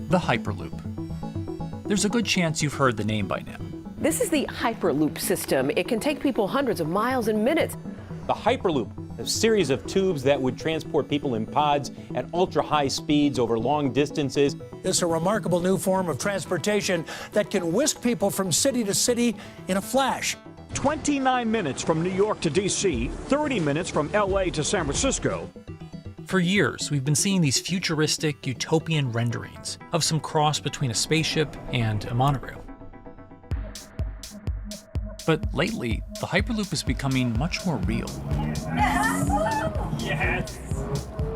the Hyperloop. There's a good chance you've heard the name by now. This is the Hyperloop system. It can take people hundreds of miles in minutes. The Hyperloop, a series of tubes that would transport people in pods at ultra-high speeds over long distances. It's a remarkable new form of transportation that can whisk people from city to city in a flash. 29 minutes from New York to D.C., 30 minutes from L.A. to San Francisco. For years, we've been seeing these futuristic, utopian renderings of some cross between a spaceship and a monorail. But lately, the Hyperloop is becoming much more real. Yes!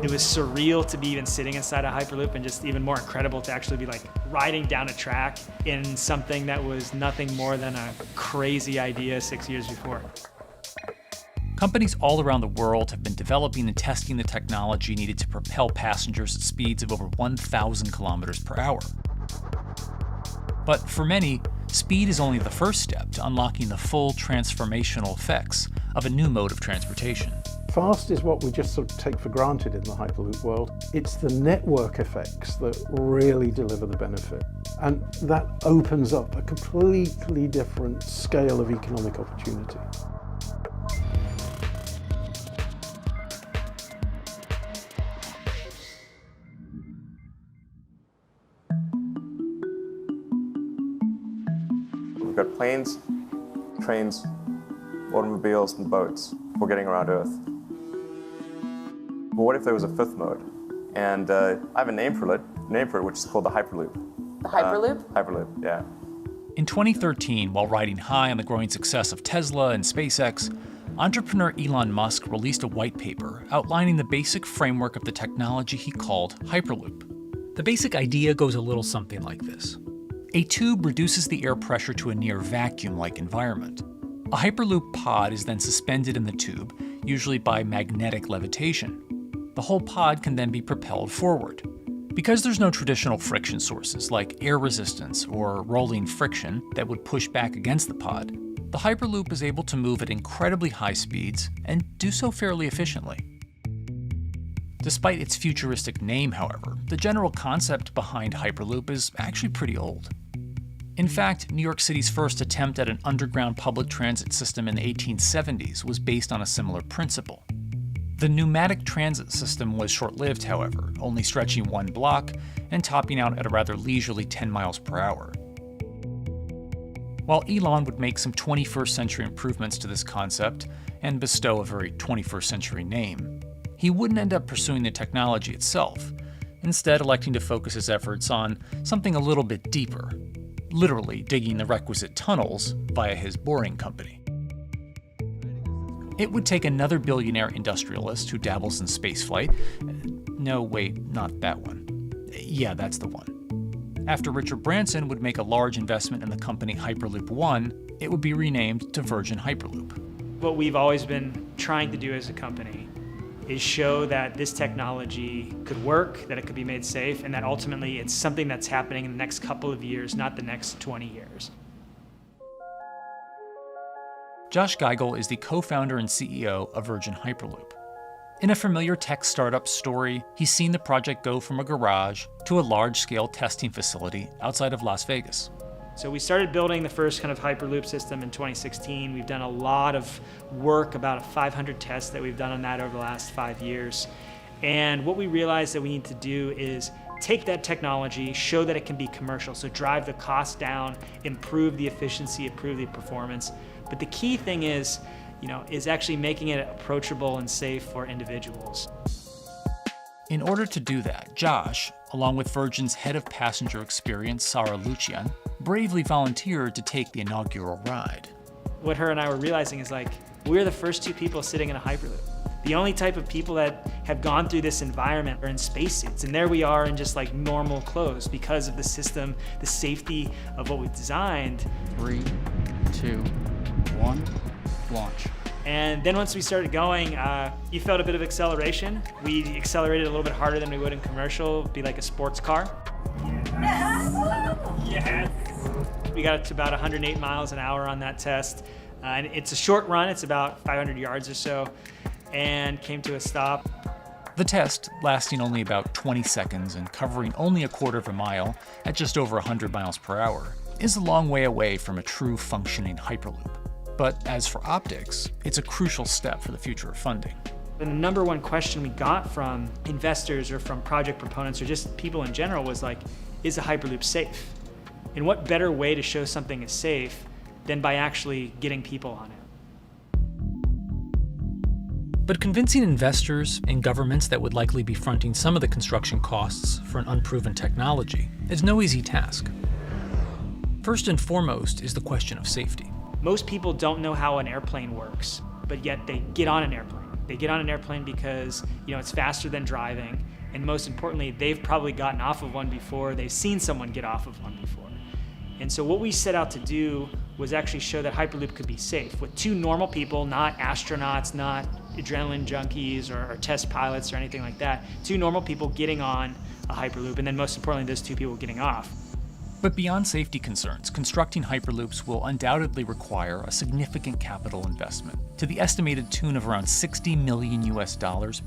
It was surreal to be even sitting inside a Hyperloop, and just even more incredible to actually be like riding down a track in something that was nothing more than a crazy idea 6 years before. Companies all around the world have been developing and testing the technology needed to propel passengers at speeds of over 1,000 kilometers per hour. But for many, speed is only the first step to unlocking the full transformational effects of a new mode of transportation. Fast is what we just sort of take for granted in the Hyperloop world. It's the network effects that really deliver the benefit. And that opens up a completely different scale of economic opportunity. We've got planes, trains, automobiles, and boats for getting around Earth. But what if there was a fifth mode? And I have a name for it, which is called the Hyperloop. The Hyperloop? Hyperloop, yeah. In 2013, while riding high on the growing success of Tesla and SpaceX, entrepreneur Elon Musk released a white paper outlining the basic framework of the technology he called Hyperloop. The basic idea goes a little something like this. A tube reduces the air pressure to a near vacuum-like environment. A Hyperloop pod is then suspended in the tube, usually by magnetic levitation. The whole pod can then be propelled forward. Because there's no traditional friction sources like air resistance or rolling friction that would push back against the pod, the Hyperloop is able to move at incredibly high speeds and do so fairly efficiently. Despite its futuristic name, however, the general concept behind Hyperloop is actually pretty old. In fact, New York City's first attempt at an underground public transit system in the 1870s was based on a similar principle. The pneumatic transit system was short-lived, however, only stretching one block and topping out at a rather leisurely 10 miles per hour. While Elon would make some 21st century improvements to this concept and bestow a very 21st century name, he wouldn't end up pursuing the technology itself, instead electing to focus his efforts on something a little bit deeper, literally digging the requisite tunnels via his boring company. It would take another billionaire industrialist who dabbles in spaceflight. No, wait, not that one. Yeah, that's the one. After Richard Branson would make a large investment in the company Hyperloop One, it would be renamed to Virgin Hyperloop. What we've always been trying to do as a company is show that this technology could work, that it could be made safe, and that ultimately it's something that's happening in the next couple of years, not the next 20 years. Josh Geigel is the co-founder and CEO of Virgin Hyperloop. In a familiar tech startup story, he's seen the project go from a garage to a large-scale testing facility outside of Las Vegas. So we started building the first kind of Hyperloop system in 2016. We've done a lot of work, about 500 tests that we've done on that over the last 5 years. And what we realized that we need to do is take that technology, show that it can be commercial, so drive the cost down, improve the efficiency, improve the performance. But the key thing is actually making it approachable and safe for individuals. In order to do that, Josh, along with Virgin's head of passenger experience, Sarah Lucian, bravely volunteered to take the inaugural ride. What her and I were realizing is we're the first two people sitting in a Hyperloop. The only type of people that have gone through this environment are in spacesuits, and there we are in just normal clothes because of the system, the safety of what we've designed. 3, 2, 1, launch. And then once we started going, you felt a bit of acceleration. We accelerated a little bit harder than we would in commercial, it'd be like a sports car. Yes! We got to about 108 miles an hour on that test. And it's a short run, it's about 500 yards or so, and came to a stop. The test, lasting only about 20 seconds and covering only a quarter of a mile at just over 100 miles per hour, is a long way away from a true functioning Hyperloop. But as for optics, it's a crucial step for the future of funding. And the number one question we got from investors or from project proponents or just people in general was like, is a Hyperloop safe? And what better way to show something is safe than by actually getting people on it? But convincing investors and governments that would likely be fronting some of the construction costs for an unproven technology is no easy task. First and foremost is the question of safety. Most people don't know how an airplane works, but yet they get on an airplane. They get on an airplane because, it's faster than driving, and most importantly, they've probably gotten off of one before, they've seen someone get off of one before. And so what we set out to do was actually show that Hyperloop could be safe with two normal people, not astronauts, not adrenaline junkies or test pilots or anything like that. Two normal people getting on a Hyperloop, and then most importantly, those two people getting off. But beyond safety concerns, constructing Hyperloops will undoubtedly require a significant capital investment, to the estimated tune of around $60 million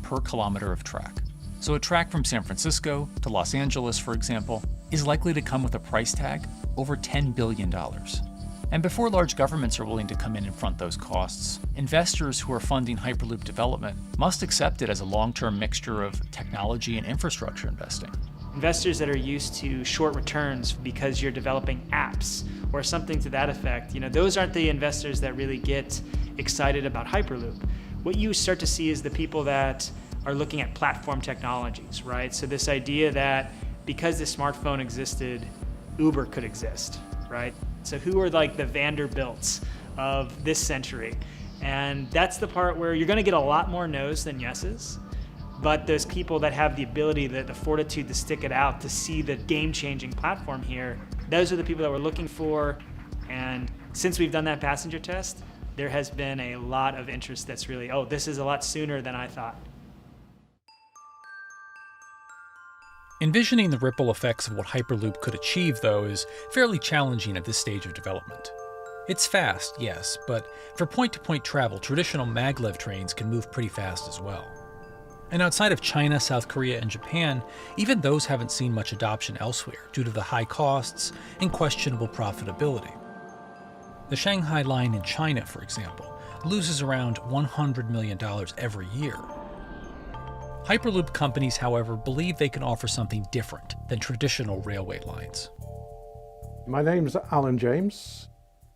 per kilometer of track. So a track from San Francisco to Los Angeles, for example, is likely to come with a price tag over $10 billion. And before large governments are willing to come in and front those costs, investors who are funding Hyperloop development must accept it as a long-term mixture of technology and infrastructure investing. Investors that are used to short returns because you're developing apps or something to that effect, those aren't the investors that really get excited about Hyperloop. What you start to see is the people that are looking at platform technologies, right? So this idea that because the smartphone existed, Uber could exist, right? So who are like the Vanderbilts of this century? And that's the part where you're gonna get a lot more no's than yeses. But those people that have the ability, the fortitude to stick it out, to see the game-changing platform here, those are the people that we're looking for. And since we've done that passenger test, there has been a lot of interest that's really, this is a lot sooner than I thought. Envisioning the ripple effects of what Hyperloop could achieve, though, is fairly challenging at this stage of development. It's fast, yes, but for point-to-point travel, traditional maglev trains can move pretty fast as well. And outside of China, South Korea, and Japan, even those haven't seen much adoption elsewhere due to the high costs and questionable profitability. The Shanghai line in China, for example, loses around $100 million every year. Hyperloop companies, however, believe they can offer something different than traditional railway lines. My name's Alan James,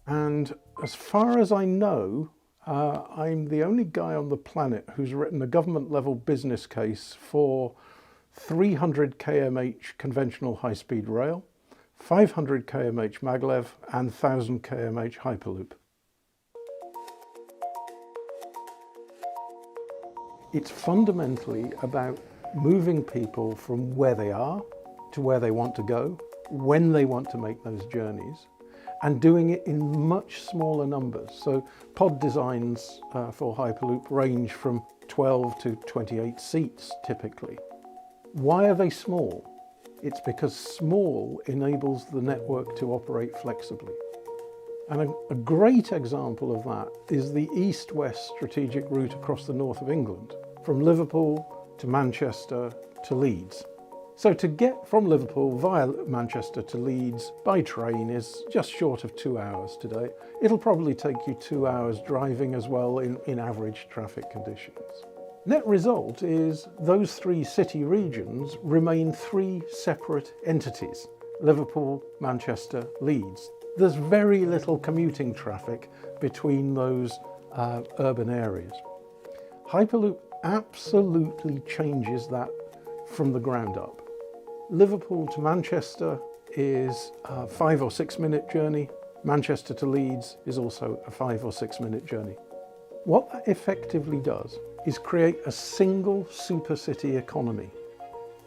and as far as I know, I'm the only guy on the planet who's written a government-level business case for 300 kmh conventional high-speed rail, 500 kmh maglev, and 1000 kmh Hyperloop. It's fundamentally about moving people from where they are to where they want to go, when they want to make those journeys, and doing it in much smaller numbers. So pod designs for Hyperloop range from 12 to 28 seats typically. Why are they small? It's because small enables the network to operate flexibly. And a great example of that is the east-west strategic route across the north of England, from Liverpool to Manchester to Leeds. So to get from Liverpool via Manchester to Leeds by train is just short of 2 hours today. It'll probably take you 2 hours driving as well in average traffic conditions. Net result is those three city regions remain three separate entities: Liverpool, Manchester, Leeds. There's very little commuting traffic between those urban areas. Hyperloop absolutely changes that from the ground up. Liverpool to Manchester is a 5 or 6 minute journey. Manchester to Leeds is also a 5 or 6 minute journey. What that effectively does is create a single super city economy.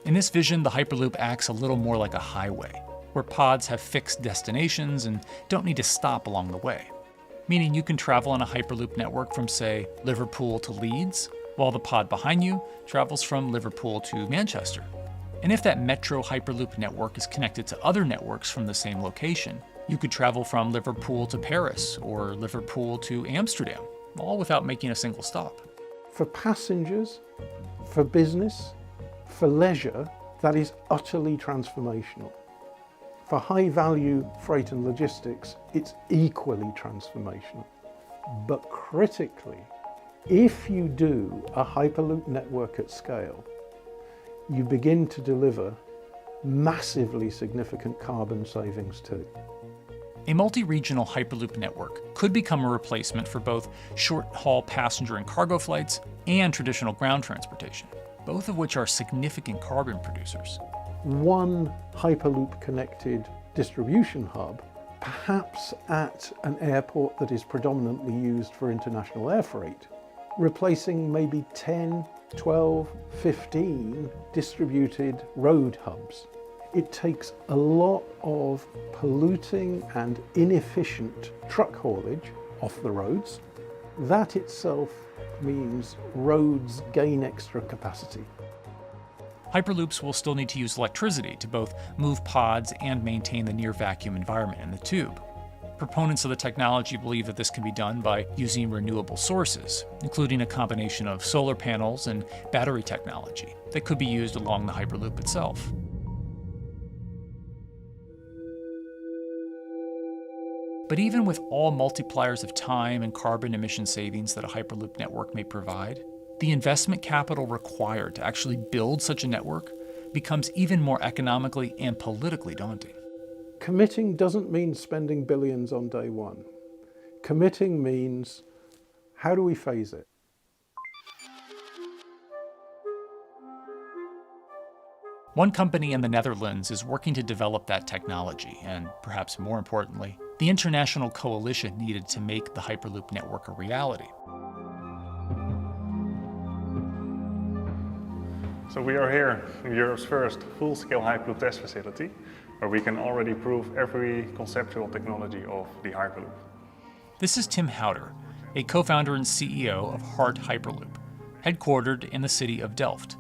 In this vision, the Hyperloop acts a little more like a highway, where pods have fixed destinations and don't need to stop along the way. Meaning you can travel on a Hyperloop network from, say, Liverpool to Leeds, while the pod behind you travels from Liverpool to Manchester. And if that metro Hyperloop network is connected to other networks from the same location, you could travel from Liverpool to Paris or Liverpool to Amsterdam, all without making a single stop. For passengers, For business, for leisure, that is utterly transformational. For high-value freight and logistics, it's equally transformational. But critically, if you do a Hyperloop network at scale, you begin to deliver massively significant carbon savings too. A multi-regional Hyperloop network could become a replacement for both short-haul passenger and cargo flights and traditional ground transportation, both of which are significant carbon producers. One Hyperloop-connected distribution hub, perhaps at an airport that is predominantly used for international air freight, replacing maybe 10, 12, 15 distributed road hubs. It takes a lot of polluting and inefficient truck haulage off the roads. That itself means roads gain extra capacity. Hyperloops will still need to use electricity to both move pods and maintain the near vacuum environment in the tube. Proponents of the technology believe that this can be done by using renewable sources, including a combination of solar panels and battery technology that could be used along the Hyperloop itself. But even with all multipliers of time and carbon emission savings that a Hyperloop network may provide, the investment capital required to actually build such a network becomes even more economically and politically daunting. Committing doesn't mean spending billions on day one. Committing means, how do we phase it? One company in the Netherlands is working to develop that technology, and perhaps more importantly, the international coalition needed to make the Hyperloop network a reality. So we are here in Europe's first full-scale Hyperloop test facility, where we can already prove every conceptual technology of the Hyperloop. This is Tim Houter, a co-founder and CEO of Hart Hyperloop, headquartered in the city of Delft.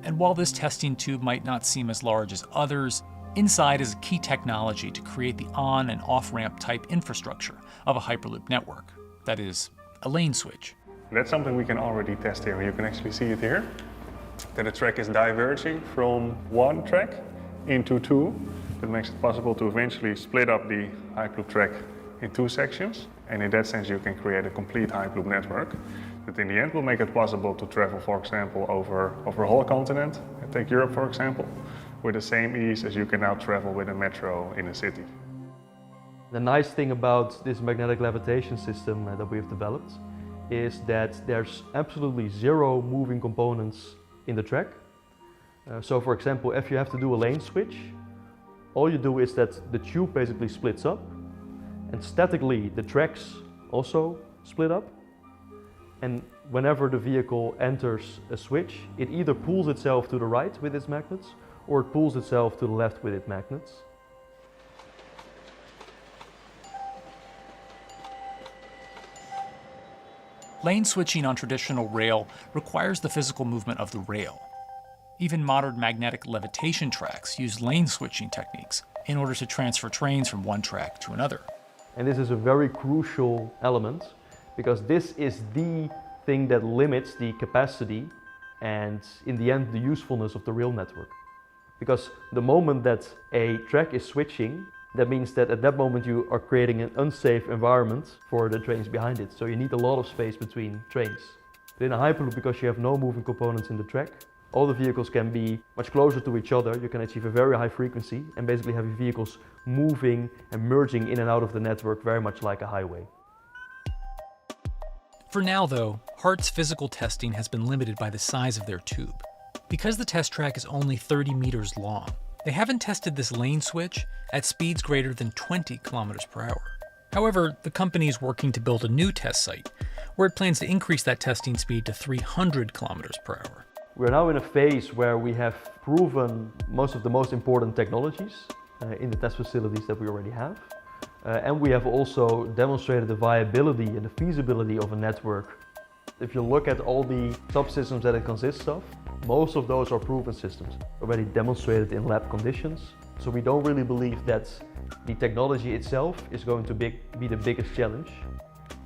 And while this testing tube might not seem as large as others, inside is a key technology to create the on and off-ramp type infrastructure of a Hyperloop network. That is, a lane switch. That's something we can already test here. You can actually see it here, that the track is diverging from one track into two. That makes it possible to eventually split up the Hyperloop track in two sections. And in that sense, you can create a complete Hyperloop network that in the end will make it possible to travel, for example, over a whole continent. Take Europe, for example, with the same ease as you can now travel with a metro in a city. The nice thing about this magnetic levitation system that we've developed is that there's absolutely zero moving components in the track. So for example, if you have to do a lane switch, all you do is that the tube basically splits up, and statically the tracks also split up. And whenever the vehicle enters a switch, it either pulls itself to the right with its magnets, or it pulls itself to the left with its magnets. Lane switching on traditional rail requires the physical movement of the rail. Even modern magnetic levitation tracks use lane switching techniques in order to transfer trains from one track to another. And this is a very crucial element, because this is the thing that limits the capacity and, in the end, the usefulness of the rail network. Because the moment that a track is switching, that means that at that moment you are creating an unsafe environment for the trains behind it. So you need a lot of space between trains. But in a Hyperloop, because you have no moving components in the track, all the vehicles can be much closer to each other. You can achieve a very high frequency and basically have your vehicles moving and merging in and out of the network very much like a highway. For now, though, Hart's physical testing has been limited by the size of their tube. Because the test track is only 30 meters long, they haven't tested this lane switch at speeds greater than 20 kilometers per hour. However, the company is working to build a new test site where it plans to increase that testing speed to 300 kilometers per hour. We're now in a phase where we have proven most of the most important technologies in the test facilities that we already have. And we have also demonstrated the viability and the feasibility of a network. If you look at all the subsystems that it consists of, most of those are proven systems, already demonstrated in lab conditions. So we don't really believe that the technology itself is going to be the biggest challenge.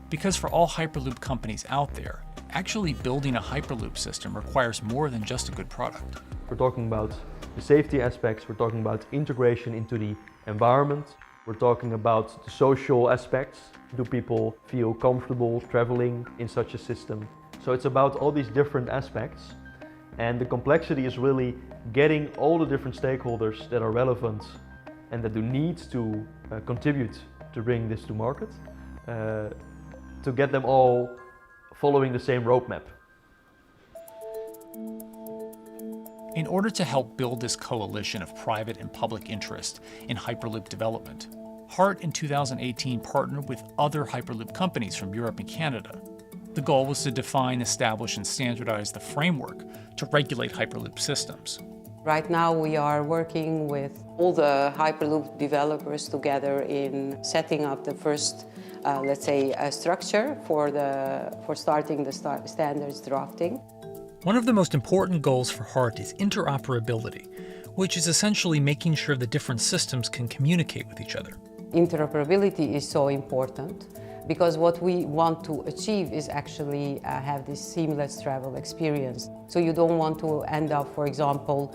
Because for all Hyperloop companies out there, actually building a Hyperloop system requires more than just a good product. We're talking about the safety aspects, we're talking about integration into the environment, we're talking about the social aspects. Do people feel comfortable traveling in such a system? So it's about all these different aspects, and the complexity is really getting all the different stakeholders that are relevant and that do need to contribute to bring this to market, to get them all following the same roadmap. In order to help build this coalition of private and public interest in Hyperloop development, HART in 2018 partnered with other Hyperloop companies from Europe and Canada. The goal was to define, establish, and standardize the framework to regulate Hyperloop systems. Right now we are working with all the Hyperloop developers together in setting up the first, let's say, structure for starting the standards drafting. One of the most important goals for HART is interoperability, which is essentially making sure the different systems can communicate with each other. Interoperability is so important because what we want to achieve is actually have this seamless travel experience. So you don't want to end up, for example,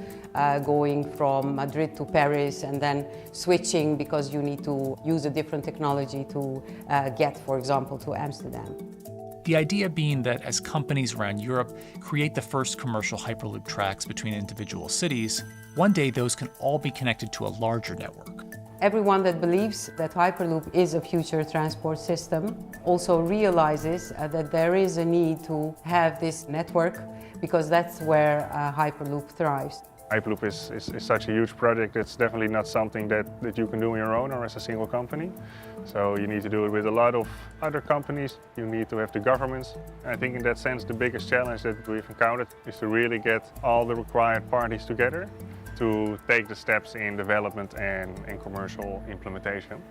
going from Madrid to Paris and then switching because you need to use a different technology to get, for example, to Amsterdam. The idea being that as companies around Europe create the first commercial Hyperloop tracks between individual cities, one day those can all be connected to a larger network. Everyone that believes that Hyperloop is a future transport system also realizes that there is a need to have this network because that's where Hyperloop thrives. Hyperloop is such a huge project, it's definitely not something that you can do on your own or as a single company. So you need to do it with a lot of other companies, you need to have the governments. I think in that sense the biggest challenge that we've encountered is to really get all the required parties together to take the steps in development and in commercial implementation.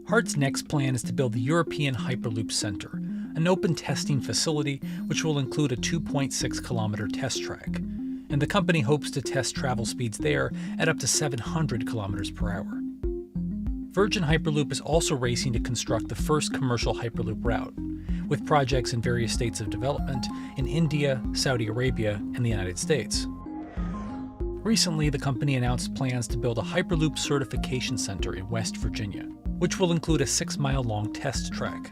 HART's next plan is to build the European Hyperloop Center, an open testing facility which will include a 2.6-kilometer test track. And the company hopes to test travel speeds there at up to 700 kilometers per hour. Virgin Hyperloop is also racing to construct the first commercial Hyperloop route, with projects in various states of development in India, Saudi Arabia, and the United States. Recently, the company announced plans to build a Hyperloop certification center in West Virginia, which will include a 6-mile-long test track.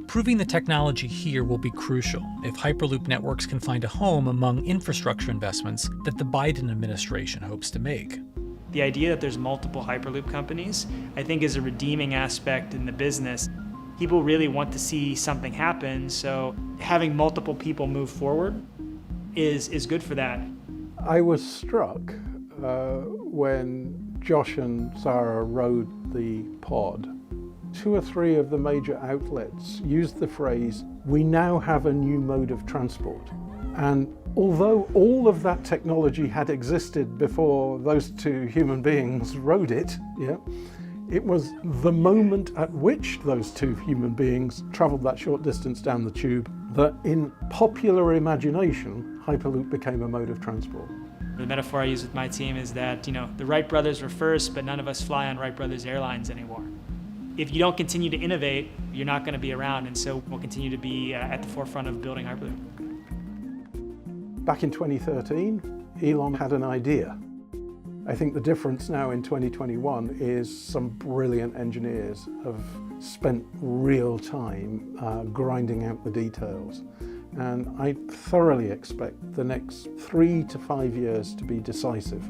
Proving the technology here will be crucial if Hyperloop networks can find a home among infrastructure investments that the Biden administration hopes to make. The idea that there's multiple Hyperloop companies, I think, is a redeeming aspect in the business. People really want to see something happen, so having multiple people move forward is good for that. I was struck when Josh and Sarah rode the pod. 2 or 3 of the major outlets used the phrase, "We now have a new mode of transport." And although all of that technology had existed before those 2 human beings rode it, it was the moment at which those 2 human beings traveled that short distance down the tube that in popular imagination, Hyperloop became a mode of transport. The metaphor I use with my team is that, the Wright brothers were first, but none of us fly on Wright brothers airlines anymore. If you don't continue to innovate, you're not going to be around, and so we'll continue to be at the forefront of building Hyperloop. Back in 2013, Elon had an idea. I think the difference now in 2021 is some brilliant engineers have spent real time grinding out the details. And I thoroughly expect the next 3 to 5 years to be decisive.